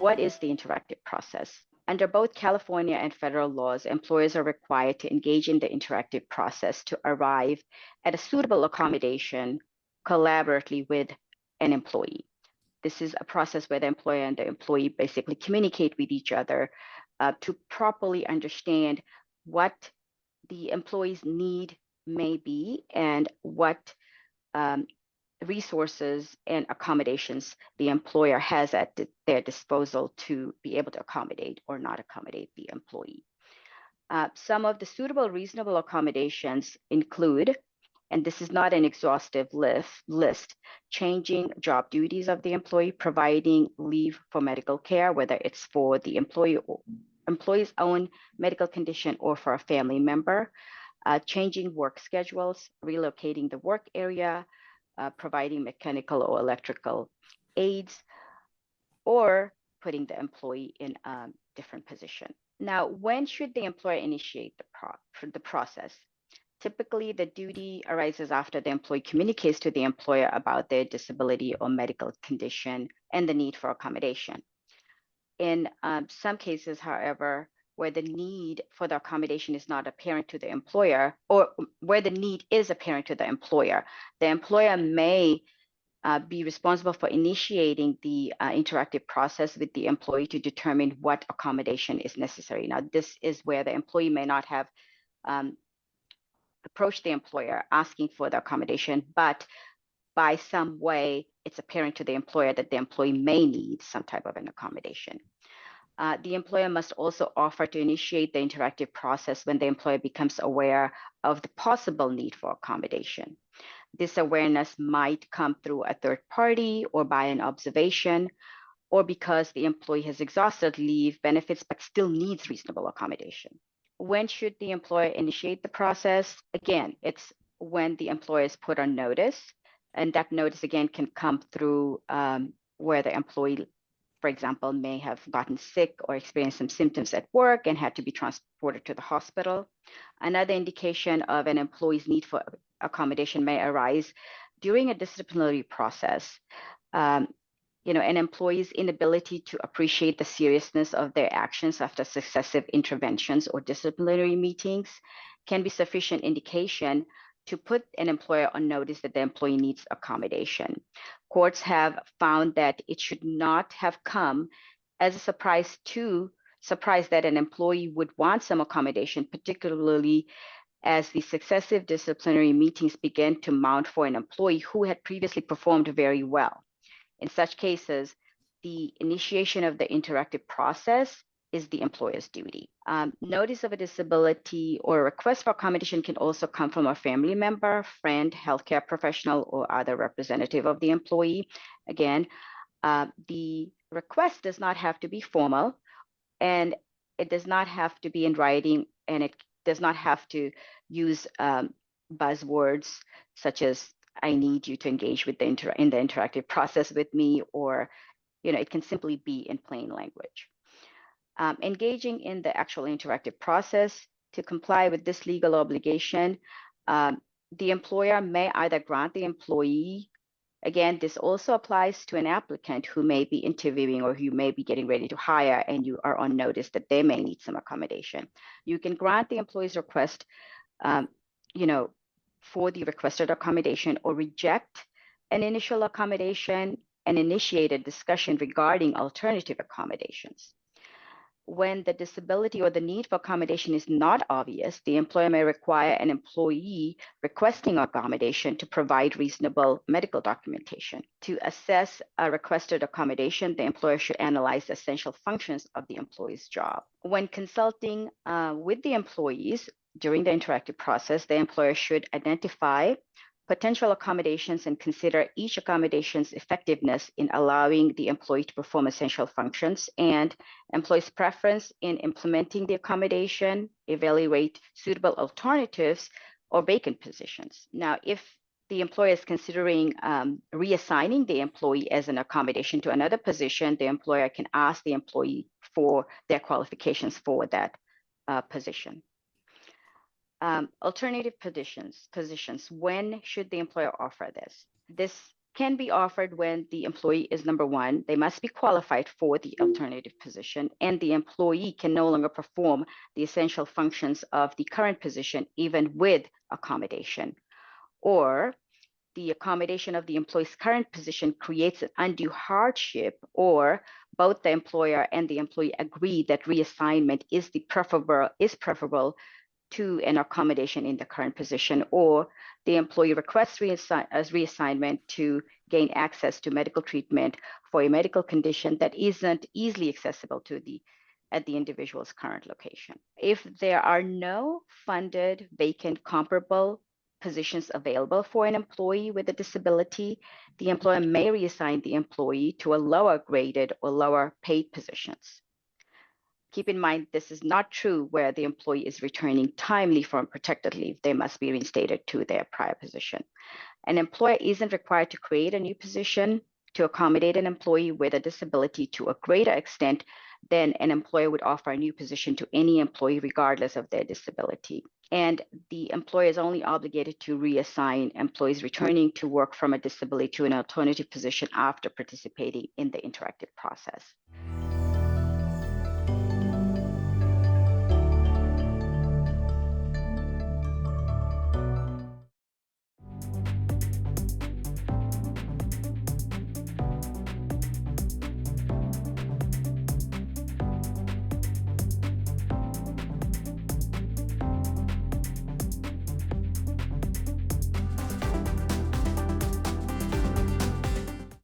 what is the interactive process? Under both California and federal laws, employers are required to engage in the interactive process to arrive at a suitable accommodation collaboratively with an employee. This is a process where the employer and the employee basically communicate with each other to properly understand what the employee's need may be and what resources and accommodations the employer has at their disposal to be able to accommodate or not accommodate the employee. Some of the suitable, reasonable accommodations include, and this is not an exhaustive list, changing job duties of the employee, providing leave for medical care, whether it's for the employee's own medical condition or for a family member, changing work schedules, relocating the work area, providing mechanical or electrical aids, or putting the employee in a different position. Now, when should the employer initiate the process? Typically, the duty arises after the employee communicates to the employer about their disability or medical condition and the need for accommodation. In some cases, however, where the need for the accommodation is not apparent to the employer, or where the need is apparent to the employer may be responsible for initiating the interactive process with the employee to determine what accommodation is necessary. Now, this is where the employee may not have approached the employer asking for the accommodation, but by some way, it's apparent to the employer that the employee may need some type of an accommodation. The employer must also offer to initiate the interactive process when the employer becomes aware of the possible need for accommodation. This awareness might come through a third party or by an observation, or because the employee has exhausted leave benefits but still needs reasonable accommodation. When should the employer initiate the process? Again, it's when the employer is put on notice, and that notice again can come through where the employee, for example, may have gotten sick or experienced some symptoms at work and had to be transported to the hospital. Another indication of an employee's need for accommodation may arise during a disciplinary process. An employee's inability to appreciate the seriousness of their actions after successive interventions or disciplinary meetings can be sufficient indication to put an employer on notice that the employee needs accommodation. Courts have found that it should not have come as a surprise that an employee would want some accommodation, particularly as the successive disciplinary meetings began to mount for an employee who had previously performed very well. In such cases, the initiation of the interactive process is the employer's duty. Notice of a disability or request for accommodation can also come from a family member, friend, healthcare professional, or other representative of the employee. Again, the request does not have to be formal, and it does not have to be in writing, and it does not have to use buzzwords such as "I need you to engage with in the interactive process with me," or it can simply be in plain language. Engaging in the actual interactive process to comply with this legal obligation, the employer may either grant the employee, again, this also applies to an applicant who may be interviewing or who may be getting ready to hire, and you are on notice that they may need some accommodation. You can grant the employee's request, for the requested accommodation, or reject an initial accommodation and initiate a discussion regarding alternative accommodations. When the disability or the need for accommodation is not obvious, the employer may require an employee requesting accommodation to provide reasonable medical documentation. To assess a requested accommodation, the employer should analyze the essential functions of the employee's job. When consulting with the employees during the interactive process, the employer should identify potential accommodations and consider each accommodation's effectiveness in allowing the employee to perform essential functions, and employee's preference in implementing the accommodation, evaluate suitable alternatives or vacant positions. Now, if the employer is considering reassigning the employee as an accommodation to another position, the employer can ask the employee for their qualifications for that position. Alternative positions. When should the employer offer this? This can be offered when the employee is, number one, they must be qualified for the alternative position, and the employee can no longer perform the essential functions of the current position, even with accommodation. Or the accommodation of the employee's current position creates an undue hardship, or both the employer and the employee agree that reassignment is preferable to an accommodation in the current position, or the employee requests reassignment to gain access to medical treatment for a medical condition that isn't easily accessible at the individual's current location. If there are no funded vacant comparable positions available for an employee with a disability, the employer may reassign the employee to a lower graded or lower paid positions. Keep in mind, this is not true where the employee is returning timely from protected leave. They must be reinstated to their prior position. An employer isn't required to create a new position to accommodate an employee with a disability to a greater extent than an employer would offer a new position to any employee regardless of their disability. And the employer is only obligated to reassign employees returning to work from a disability to an alternative position after participating in the interactive process.